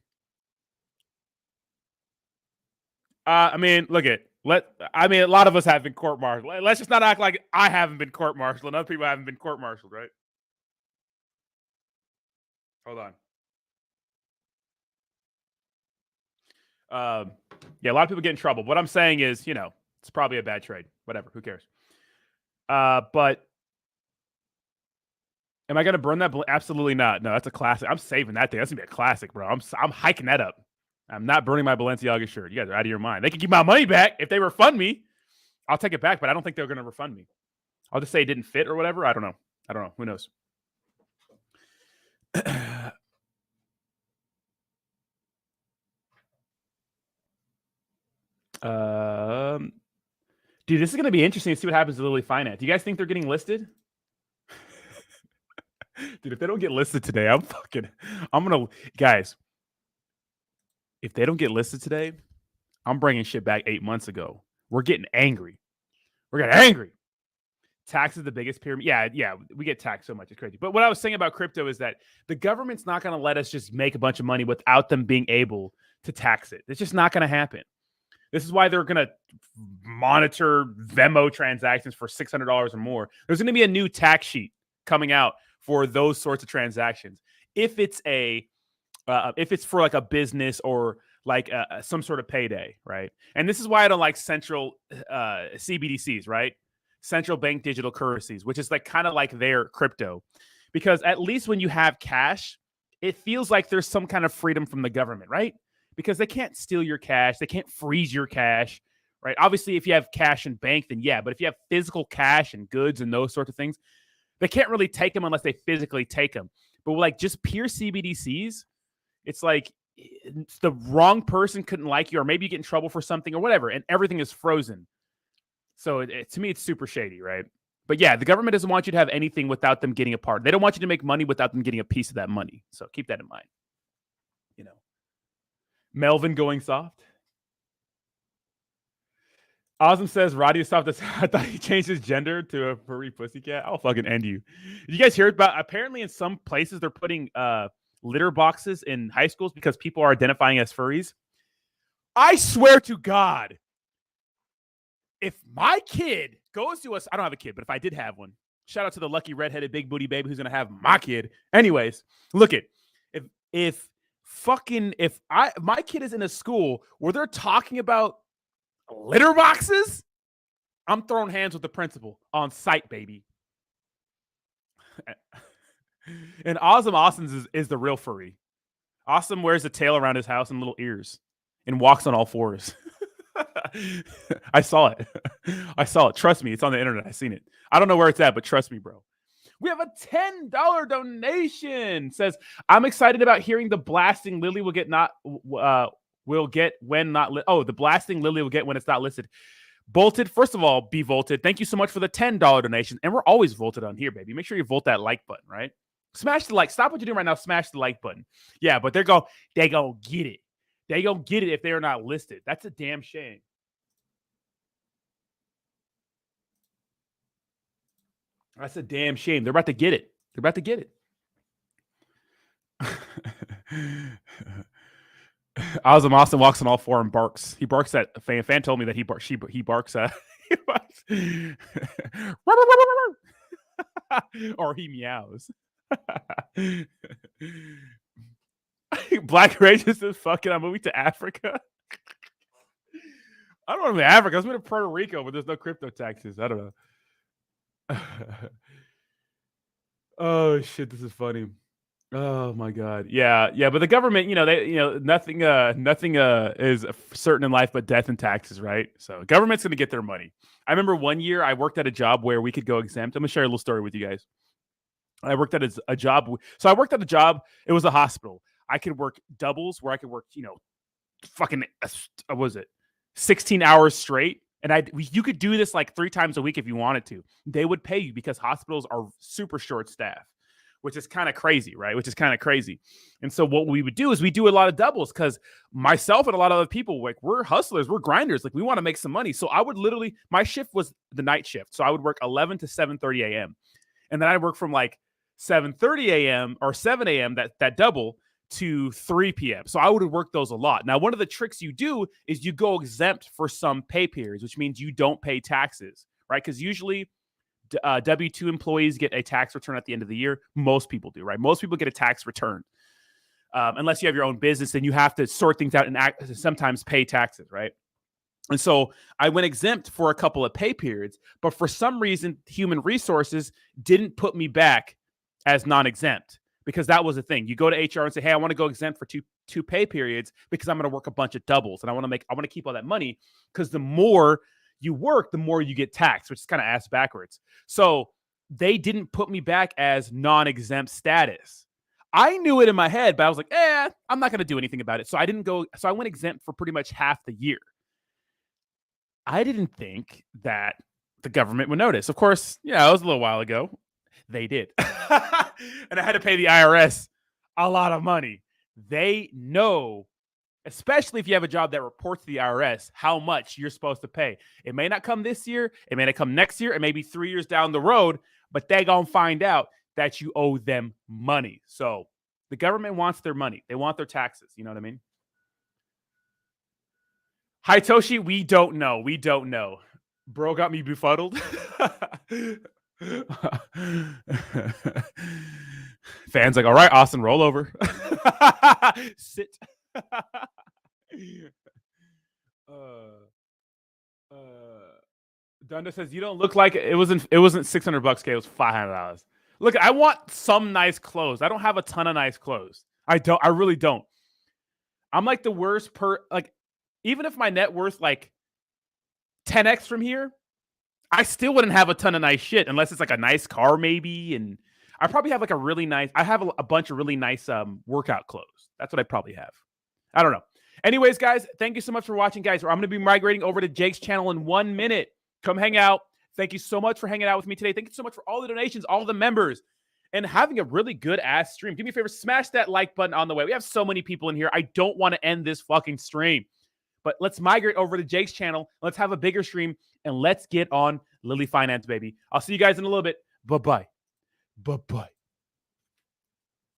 I mean, a lot of us have been court-martialed. Let's just not act like I haven't been court-martialed and other people haven't been court-martialed, right? Hold on. Yeah, a lot of people get in trouble. What I'm saying is, it's probably a bad trade. Whatever, who cares? But am I going to burn that? Absolutely not. No, that's a classic. I'm saving that thing. That's going to be a classic, bro. I'm hiking that up. I'm not burning my Balenciaga shirt. You guys are out of your mind. They can keep my money back if they refund me. I'll take it back, but I don't think they're going to refund me. I'll just say it didn't fit or whatever. I don't know. Who knows? Dude, this is going to be interesting to see what happens to Lilly Finance. Do you guys think they're getting listed? Dude, if they don't get listed today, guys, if they don't get listed today, I'm bringing shit back 8 months ago. We're getting angry. Tax is the biggest pyramid. Yeah, we get taxed so much. It's crazy. But what I was saying about crypto is that the government's not going to let us just make a bunch of money without them being able to tax it. It's just not going to happen. This is why they're going to monitor Venmo transactions for $600 or more. There's going to be a new tax sheet coming out for those sorts of transactions. If it's for like a business or like some sort of payday, right? And this is why I don't like central CBDCs, right? Central bank digital currencies, which is like kind of like their crypto, because at least when you have cash, it feels like there's some kind of freedom from the government, right? Because they can't steal your cash. They can't freeze your cash, right? Obviously, if you have cash in bank, then yeah. But if you have physical cash and goods and those sorts of things, they can't really take them unless they physically take them. But like just pure CBDCs, it's like the wrong person couldn't like you, or maybe you get in trouble for something or whatever, and everything is frozen. So to me, it's super shady, right? But yeah, the government doesn't want you to have anything without them getting a part. They don't want you to make money without them getting a piece of that money. So keep that in mind. Melvin going soft. Awesome says Roddy soft. I thought he changed his gender to a furry pussycat. I'll fucking end you. Did you guys hear about? Apparently, in some places, they're putting litter boxes in high schools because people are identifying as furries. I swear to God, if my kid goes to us, I don't have a kid, but if I did have one, shout out to the lucky redheaded big booty baby who's gonna have my kid. Anyways, look it. If fucking, if my kid is in a school where they're talking about litter boxes, I'm throwing hands with the principal on site, baby. And Awesome Austin's is the real furry. Awesome wears a tail around his house and little ears and walks on all fours. I saw it. I saw it. Trust me, it's on the internet. I've seen it. I don't know where it's at, but trust me, bro. We have a $10 donation. Says, I'm excited about hearing the blasting Lilly will get when not the blasting Lilly will get when it's not listed. Bolted, first of all, be volted. Thank you so much for the $10 donation. And we're always volted on here, baby. Make sure you vote that like button, right? Smash the like. Stop what you're doing right now. Smash the like button. Yeah, but they go get it. They gonna get it if they're not listed. That's a damn shame. That's a damn shame. They're about to get it. They're about to get it. Awesome Austin walks on all four and barks. He barks at Fan. Fan told me that he barks. He barks at. Or he meows. Black Rages is fucking. I'm moving to Africa. I don't want to move to Africa. I was moving to Puerto Rico, but there's no crypto taxes. I don't know. Oh shit, this is funny. Oh my god. Yeah, but the government, nothing is certain in life but death and taxes, right? So government's gonna get their money. I remember one year I worked at a job where we could go exempt. I'm gonna share a little story with you guys. I worked at a job. So I worked at a job. It was a hospital. I could work doubles where I could work, fucking, what was it? 16 hours straight. And you could do this like 3 times a week if you wanted to. They would pay you because hospitals are super short staffed, which is kind of crazy, right? Which is kind of crazy. And so what we would do is we do a lot of doubles because myself and a lot of other people, like, we're hustlers, we're grinders. Like, we want to make some money. So I would literally, my shift was the night shift. So I would work 11 to 7:30 a.m. And then I'd work from like 7:30 a.m. or 7 a.m. that double to 3 p.m. So I would work those a lot. Now, one of the tricks you do is you go exempt for some pay periods, which means you don't pay taxes, right? Because usually W-2 employees get a tax return at the end of the year. Most people do, right? Most people get a tax return. Unless you have your own business, then you have to sort things out and sometimes pay taxes, right? And so I went exempt for a couple of pay periods, but for some reason, human resources didn't put me back as non-exempt. Because that was the thing. You go to HR and say, hey, I want to go exempt for two pay periods because I'm going to work a bunch of doubles. And I want to keep all that money because the more you work, the more you get taxed, which is kind of ass backwards. So they didn't put me back as non-exempt status. I knew it in my head, but I was like, I'm not going to do anything about it. So I didn't go. So I went exempt for pretty much half the year. I didn't think that the government would notice. Of course, it was a little while ago. They did. And I had to pay the IRS a lot of money. They know, especially if you have a job that reports to the IRS, how much you're supposed to pay. It may not come this year. It may not come next year. It may be 3 years down the road, but they gonna find out that you owe them money. So the government wants their money. They want their taxes. You know what I mean? Hi, Toshi. We don't know. We don't know. Bro got me befuddled. Fans like, all right, Austin, roll over. Sit. Dunda says you don't look like it wasn't $600, K. It was $500. Look, I want some nice clothes. I don't have a ton of nice clothes. I really don't. I'm like the worst even if my net worth like 10x from here, I still wouldn't have a ton of nice shit unless it's like a nice car maybe. And I probably have like I have a bunch of really nice workout clothes. That's what I probably have. I don't know. Anyways, guys, thank you so much for watching, guys. I'm going to be migrating over to Jake's channel in 1 minute. Come hang out. Thank you so much for hanging out with me today. Thank you so much for all the donations, all the members, and having a really good ass stream. Do me a favor, smash that like button on the way. We have so many people in here. I don't want to end this fucking stream. But let's migrate over to Jake's channel. Let's have a bigger stream, and let's get on Lilly Finance, baby. I'll see you guys in a little bit. Bye-bye. Bye-bye.